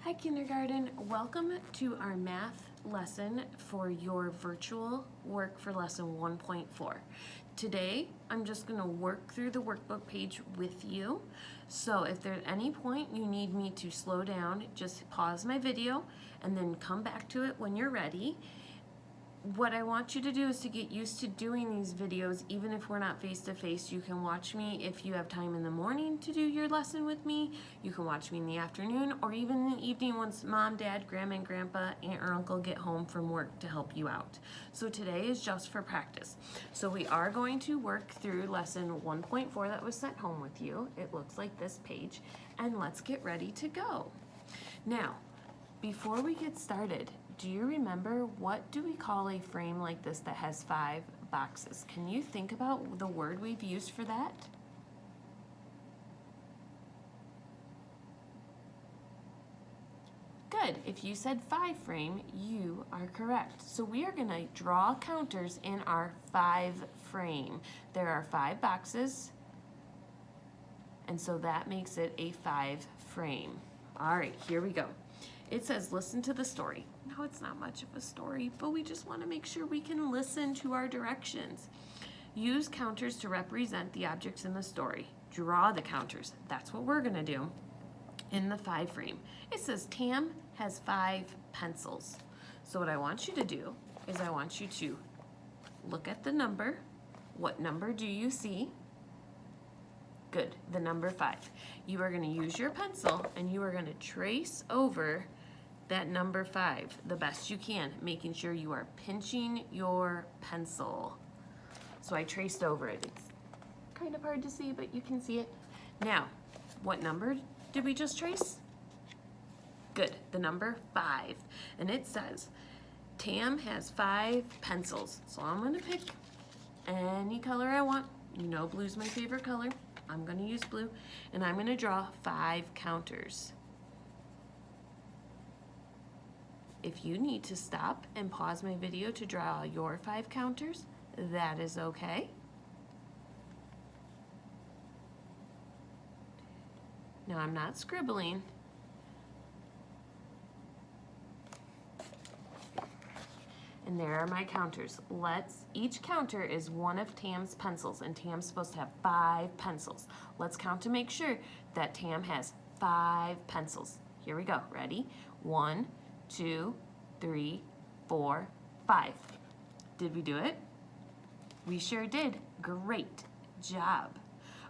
Hi kindergarten, welcome to our math lesson for your virtual work for lesson 1.4. Today, I'm just going to work through the workbook page with you. So if there's any point you need me to slow down, just pause my video and then come back to it when you're ready. What I want you to do is to get used to doing these videos, even if we're not face-to-face. You can watch me if you have time in the morning to do your lesson with me. You can watch me in the afternoon or even in the evening once mom, dad, grandma, and grandpa, aunt, or uncle get home from work to help you out. So today is just for practice. So we are going to work through lesson 1.4 that was sent home with you. It looks like this page, and let's get ready to go. Now, before we get started, do you remember what do we call a frame like this that has 5 boxes? Can you think about the word we've used for that? Good. If you said 5 frame, you are correct. So we are going to draw counters in our 5 frame. There are 5 boxes, and so that makes it a 5 frame. All right, here we go. It says, listen to the story. No, it's not much of a story, but we just want to make sure we can listen to our directions. Use counters to represent the objects in the story. Draw the counters. That's what we're going to do in the 5 frame. It says Tam has 5 pencils. So what I want you to do is I want you to look at the number. What number do you see? Good, the number 5. You are going to use your pencil and you are going to trace over that number 5 the best you can, making sure you are pinching your pencil. So I traced over it. It's kind of hard to see, but you can see it. Now, what number did we just trace? Good, the number 5. And it says, Tam has 5 pencils. So I'm going to pick any color I want. You know blue's my favorite color. I'm going to use blue, and I'm going to draw 5 counters. If you need to stop and pause my video to draw your 5 counters, that is okay. Now I'm not scribbling. And there are my counters. Each counter is one of Tam's pencils, and Tam's supposed to have 5 pencils. Let's count to make sure that Tam has 5 pencils. Here we go. Ready? 1, 2, 3, 4, 5. Did we do it? We sure did. Great job.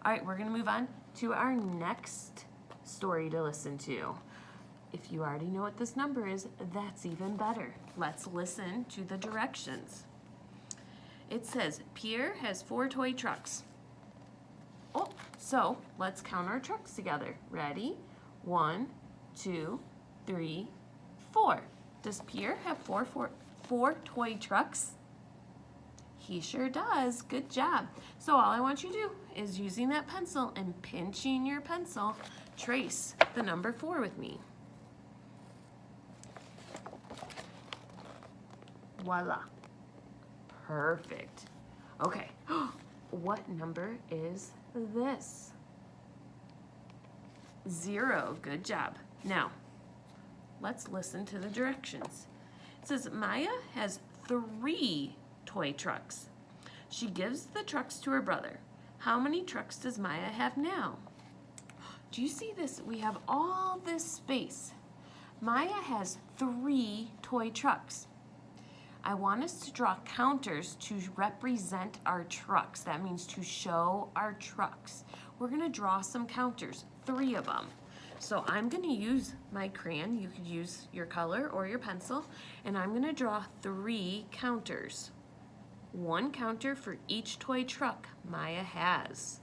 All right, we're going to move on to our next story to listen to. If you already know what this number is, that's even better. Let's listen to the directions. It says, Pierre has 4 toy trucks. Oh, so let's count our trucks together. Ready? 1, 2, 3, 4. Does Pierre have four toy trucks? He sure does. Good job. So all I want you to do is using that pencil and pinching your pencil, trace the number 4 with me. Voila. Perfect. Okay. What number is this? 0. Good job. Now, let's listen to the directions. It says Maya has 3 toy trucks. She gives the trucks to her brother. How many trucks does Maya have now? Do you see this? We have all this space. Maya has 3 toy trucks. I want us to draw counters to represent our trucks. That means to show our trucks. We're going to draw some counters, 3 of them. So I'm going to use my crayon. You could use your color or your pencil. And I'm going to draw 3 counters. 1 counter for each toy truck Maya has.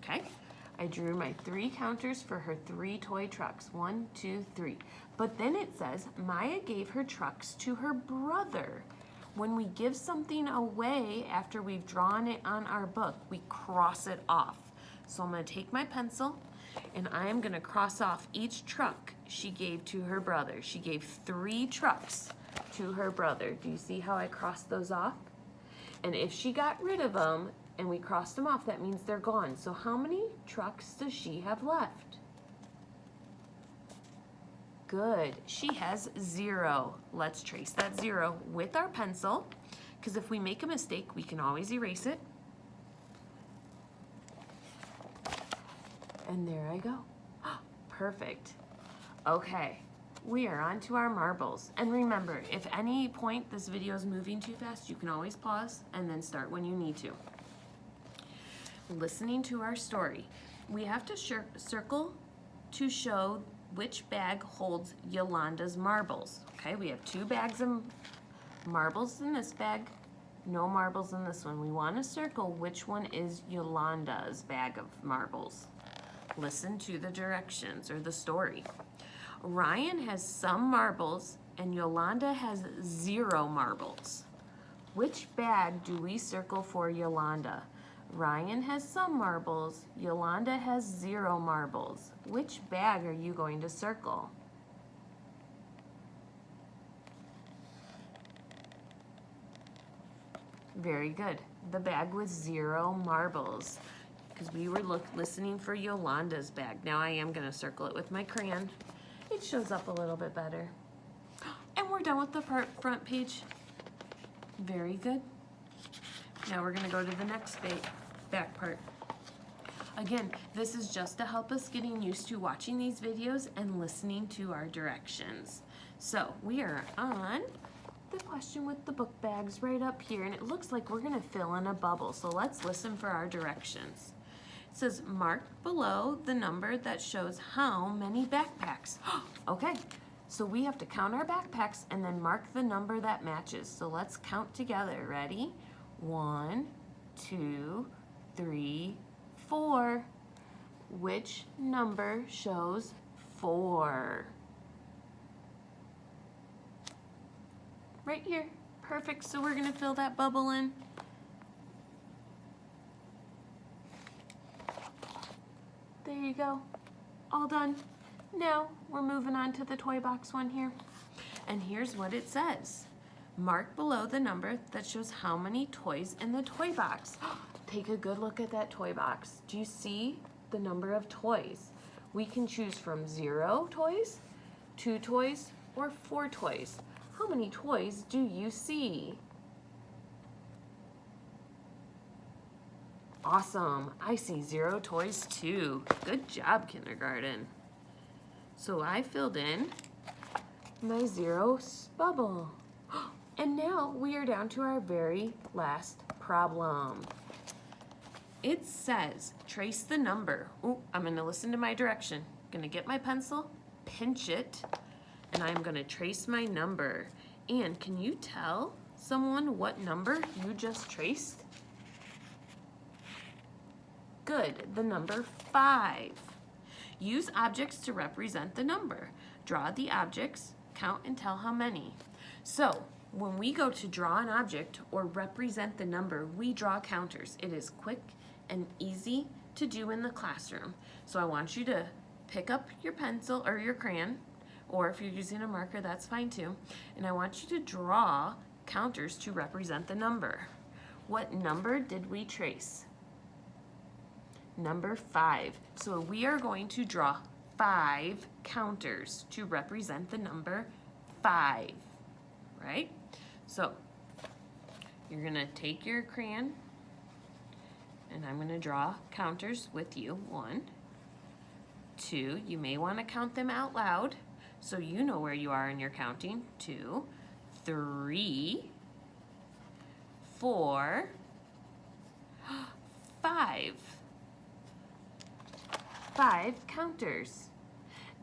Okay. I drew my 3 counters for her 3 toy trucks. 1, 2, 3. But then it says Maya gave her trucks to her brother. When we give something away after we've drawn it on our book, we cross it off. So I'm going to take my pencil and I'm going to cross off each truck she gave to her brother. She gave 3 trucks to her brother. Do you see how I crossed those off? And if she got rid of them, and we crossed them off, that means they're gone. So how many trucks does she have left? Good, she has 0. Let's trace that 0 with our pencil, because if we make a mistake, we can always erase it. And there I go. Perfect. Okay, we are on to our marbles. And remember, if any point this video is moving too fast, you can always pause and then start when you need to. Listening to our story, we have to circle to show which bag holds Yolanda's marbles. Okay, we have 2 bags of marbles in this bag, no marbles in this one. We want to circle which one is Yolanda's bag of marbles. Listen to the directions or the story. Ryan has some marbles and Yolanda has 0 marbles. Which bag do we circle for Yolanda? Ryan has some marbles, Yolanda has 0 marbles. Which bag are you going to circle? Very good. The bag with 0 marbles, because we were listening for Yolanda's bag. Now I am going to circle it with my crayon. It shows up a little bit better. And we're done with the front page. Very good. Now we're going to go to the next back part. Again, this is just to help us getting used to watching these videos and listening to our directions. So we are on the question with the book bags right up here, and it looks like we're going to fill in a bubble. So let's listen for our directions. It says mark below the number that shows how many backpacks. Okay, so we have to count our backpacks and then mark the number that matches. So let's count together. Ready? 1, 2, 3, 4. Which number shows 4? Right here. Perfect. So we're going to fill that bubble in. There you go. All done. Now we're moving on to the toy box one here. And here's what it says. Mark below the number that shows how many toys in the toy box. Take a good look at that toy box. Do you see the number of toys? We can choose from 0 toys, 2 toys, or 4 toys. How many toys do you see? Awesome. I see 0 toys too. Good job, kindergarten. So I filled in my 0 bubble. And now we are down to our very last problem. It says, trace the number. Ooh, I'm going to listen to my direction. I'm going to get my pencil, pinch it, and I'm going to trace my number. And can you tell someone what number you just traced? Good, the number 5. Use objects to represent the number. Draw the objects, count and tell how many. So, when we go to draw an object or represent the number, we draw counters. It is quick and easy to do in the classroom. So I want you to pick up your pencil or your crayon, or if you're using a marker, that's fine too. And I want you to draw counters to represent the number. What number did we trace? Number 5. So we are going to draw 5 counters to represent the number 5, right? So you're gonna take your crayon and I'm gonna draw counters with you. 1, 2, you may wanna count them out loud so you know where you are in your counting. 2, 3, 4, 5. 5 counters.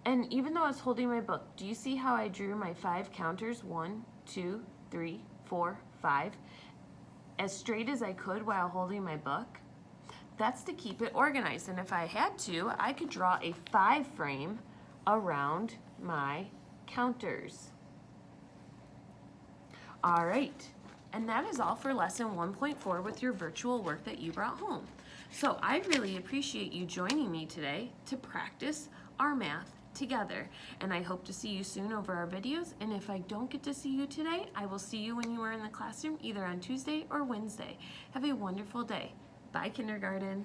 And even though I was holding my book, do you see how I drew my 5 counters? 1, 2, 3, 4, 5. As straight as I could while holding my book. That's to keep it organized. And if I had to, I could draw a 5 frame around my counters. All right. And that is all for lesson 1.4 with your virtual work that you brought home. So I really appreciate you joining me today to practice our math together. And I hope to see you soon over our videos. And if I don't get to see you today, I will see you when you are in the classroom, either on Tuesday or Wednesday. Have a wonderful day. Bye, kindergarten.